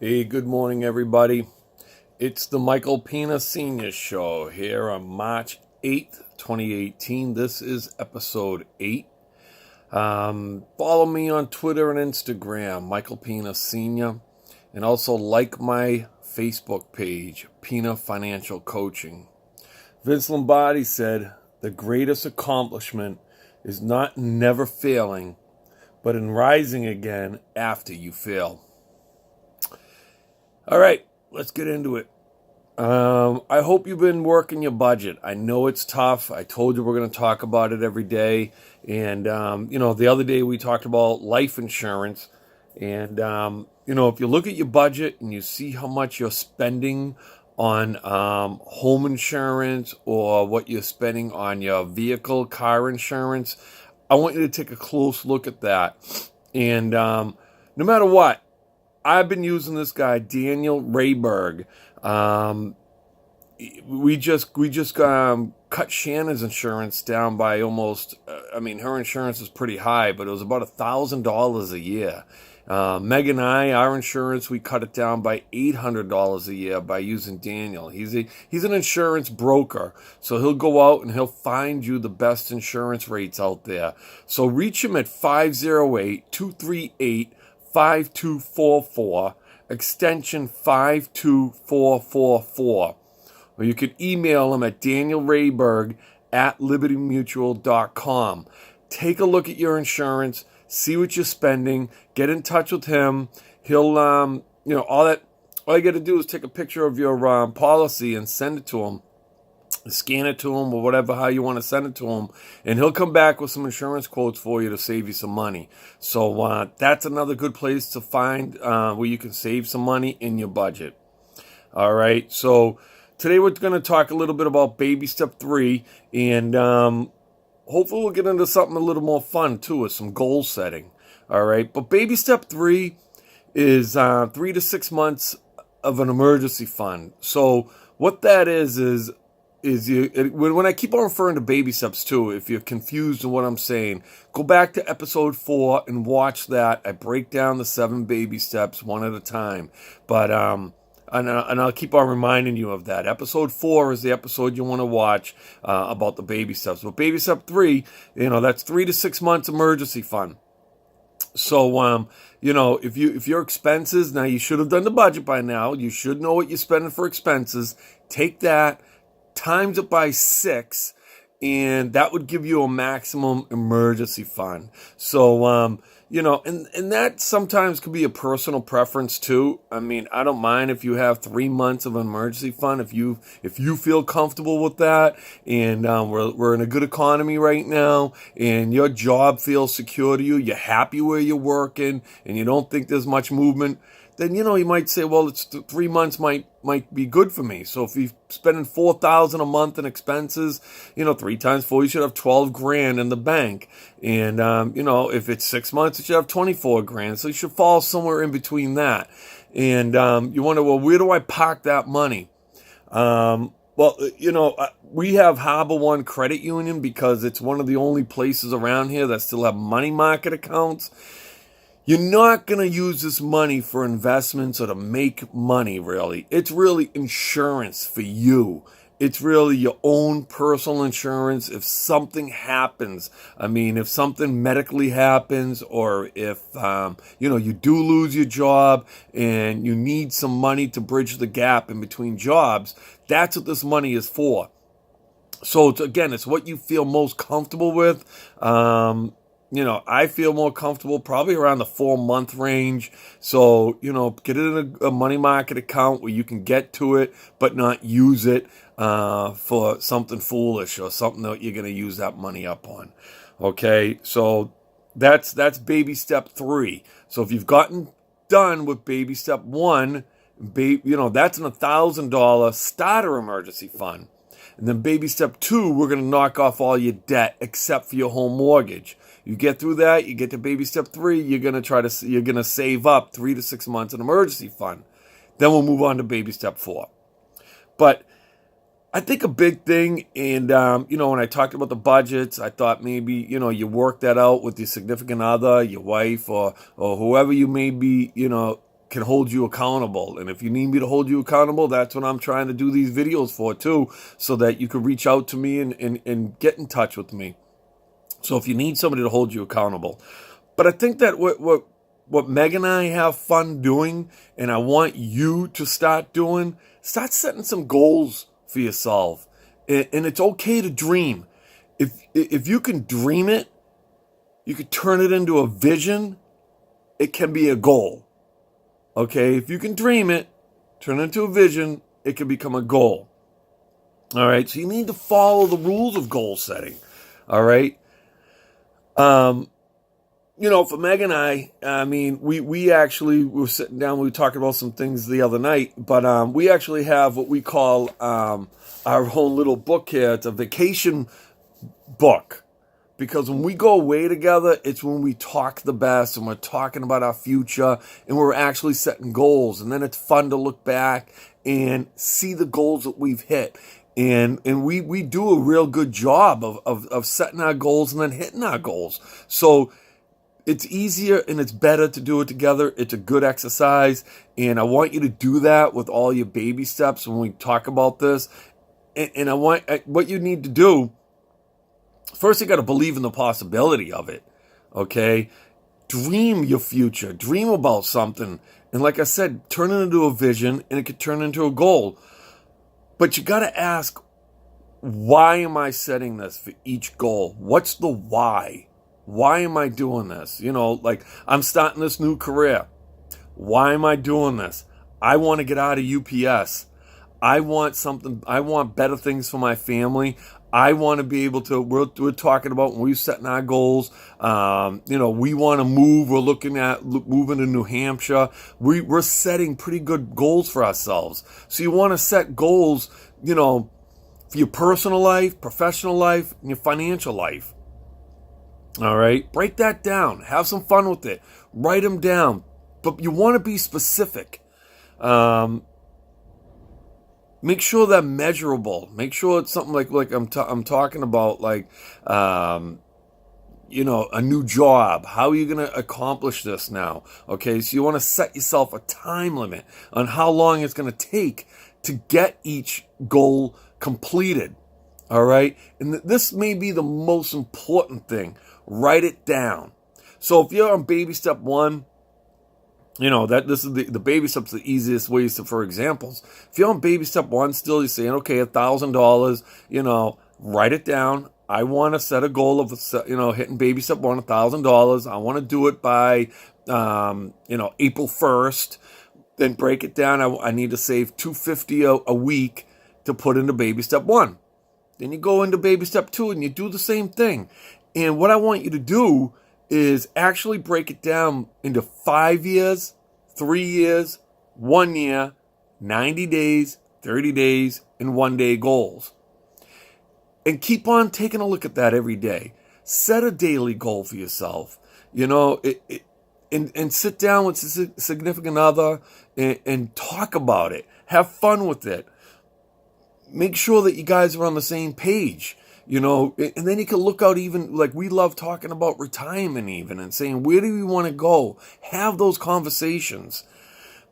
Hey, good morning, everybody. It's the Michaelpinasr show here on March 8th, 2018. This is episode 8. Follow me on Twitter and Instagram, Michaelpinasr, and also like my Facebook page, Pina Financial Coaching. Vince Lombardi said, the greatest accomplishment is not in never failing, but in rising again after you fail. All right, let's get into it. I hope you've been working your budget. I know it's tough. I told you we're going to talk about it every day. And, the other day we talked about life insurance. And, if you look at your budget and you see how much you're spending on home insurance or what you're spending on your car insurance, I want you to take a close look at that. And no matter what, I've been using this guy, Daniel Rayberg. We just cut Shannon's insurance down by almost. Her insurance is pretty high, but it was about $1,000 a year. Meg and our insurance, we cut it down by $800 a year by using Daniel. He's an insurance broker, so he'll go out and he'll find you the best insurance rates out there. So reach him at 508-238-5244, extension 52444. Or you could email him at danielrayberg@libertymutual.com. Take a look at your insurance, see what you're spending, get in touch with him. He'll, all you got to do is take a picture of your policy and send it to him. Scan it to him or whatever, how you want to send it to him, and he'll come back with some insurance quotes for you to save you some money. So that's another good place to find where you can save some money in your budget. All right, so today we're going to talk a little bit about baby step 3, and hopefully we'll get into something a little more fun too, with some goal setting. All right, but baby step 3 is 3 to 6 months of an emergency fund. So what that is when I keep on referring to baby steps too, if you're confused in what I'm saying, go back to episode 4 and watch that. I break down the 7 baby steps one at a time. But and I'll keep on reminding you of that. Episode 4 is the episode you want to watch about the baby steps. But baby step 3, that's 3 to 6 months emergency fund. So, if your expenses, now you should have done the budget by now. You should know what you're spending for expenses. Take that, times it by 6, and that would give you a maximum emergency fund. So, and that sometimes could be a personal preference too. I don't mind if you have 3 months of an emergency fund, if you feel comfortable with that, and we're in a good economy right now, and your job feels secure to you, you're happy where you're working, and you don't think there's much movement, then, you might say, well, it's 3 months might be good for me. So if you're spending $4,000 a month in expenses, 3 times 4, you should have $12,000 in the bank. And, if it's 6 months, you should have $24,000. So you should fall somewhere in between that. And, you wonder, well, where do I park that money? We have Harbor One Credit Union because it's one of the only places around here that still have money market accounts. You're not going to use this money for investments or to make money, really. It's really insurance for you. It's really your own personal insurance if something happens. If something medically happens, or if, you do lose your job and you need some money to bridge the gap in between jobs, that's what this money is for. So, it's what you feel most comfortable with. I feel more comfortable probably around the 4-month range. So, get it in a money market account where you can get to it, but not use it for something foolish or something that you're going to use that money up on. Okay, so that's baby step 3. So if you've gotten done with baby step 1, that's an $1,000 starter emergency fund. And then baby step 2, we're going to knock off all your debt except for your home mortgage. You get through that, you get to baby step 3, you're going to save up 3 to 6 months in emergency fund. Then we'll move on to baby step 4. But I think a big thing, and, when I talked about the budgets, I thought maybe, you work that out with your significant other, your wife, or whoever you may be, can hold you accountable. And if you need me to hold you accountable, that's what I'm trying to do these videos for too, so that you can reach out to me and get in touch with me. So if you need somebody to hold you accountable. But I think that what Meg and I have fun doing, and I want you to start doing, start setting some goals for yourself. And it's okay to dream. If you can dream it, you can turn it into a vision. It can be a goal. Okay? If you can dream it, turn it into a vision, it can become a goal. All right? So you need to follow the rules of goal setting. All right? For Meg and I mean, we actually were sitting down, we were talking about some things the other night, but we actually have what we call our whole little book here. It's a vacation book. Because when we go away together, it's when we talk the best, and we're talking about our future, and we're actually setting goals. And then it's fun to look back and see the goals that we've hit. And we do a real good job of setting our goals and then hitting our goals. So it's easier and it's better to do it together. It's a good exercise. And I want you to do that with all your baby steps when we talk about this. And what you need to do, first, you got to believe in the possibility of it, okay? Dream your future. Dream about something. And like I said, turn it into a vision, and it could turn into a goal. But you got to ask, why am I setting this for each goal? What's the why? Why am I doing this? Like, I'm starting this new career. Why am I doing this? I want to get out of UPS. I want better things for my family. I want to be able to, we're talking about when we're setting our goals, we want to move. We're looking at moving to New Hampshire. We're setting pretty good goals for ourselves. So you want to set goals, for your personal life, professional life, and your financial life. All right. Break that down. Have some fun with it. Write them down. But you want to be specific. Make sure they're measurable. Make sure it's something like I'm talking about, like, a new job. How are you going to accomplish this now? Okay, so you want to set yourself a time limit on how long it's going to take to get each goal completed. All right, and this may be the most important thing. Write it down. So if you're on baby step 1, that this is the baby steps, the easiest ways for examples. If you're on baby step 1 still, you're saying, okay, $1,000, write it down. I want to set a goal of, hitting baby step 1, $1,000. I want to do it by, April 1st. Then break it down. I need to save $250 a week to put into baby step 1. Then you go into baby step 2 and you do the same thing. And what I want you to do is actually break it down into 5 years, 3 years, 1 year, 90 days, 30 days, and 1 day goals. And keep on taking a look at that every day. Set a daily goal for yourself. And sit down with a significant other and talk about it. Have fun with it. Make sure that you guys are on the same page. And then you can look out, even like we love talking about retirement even, and saying, where do we want to go? Have those conversations,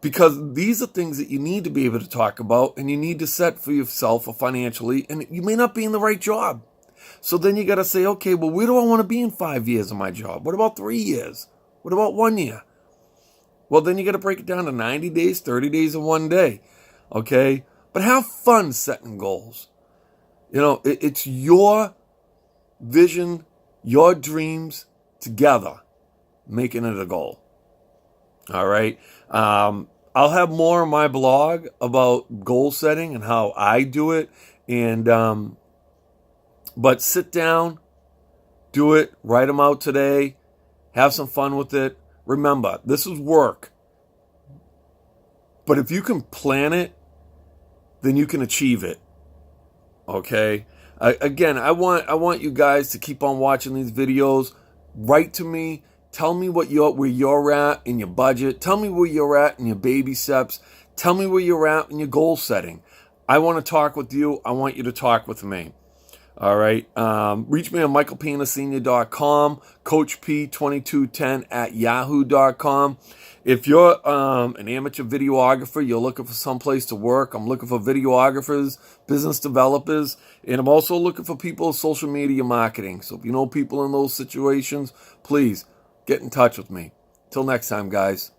because these are things that you need to be able to talk about, and you need to set for yourself financially, and you may not be in the right job. So then you got to say, okay, well, where do I want to be in 5 years of my job? What about 3 years? What about 1 year? Well, then you got to break it down to 90 days, 30 days, and 1 day. Okay? But have fun setting goals. It's your vision, your dreams together, making it a goal. All right. I'll have more on my blog about goal setting and how I do it. But sit down, do it, write them out today, have some fun with it. Remember, this is work. But if you can plan it, then you can achieve it. Okay. Again, I want you guys to keep on watching these videos. Write to me. Tell me where you're at in your budget. Tell me where you're at in your baby steps. Tell me where you're at in your goal setting. I want to talk with you. I want you to talk with me. All right. Reach me on Michaelpinasr.com, CoachP2210 at yahoo.com. If you're an amateur videographer, you're looking for someplace to work. I'm looking for videographers, business developers, and I'm also looking for people with social media marketing. So if you know people in those situations, please get in touch with me. Till next time, guys.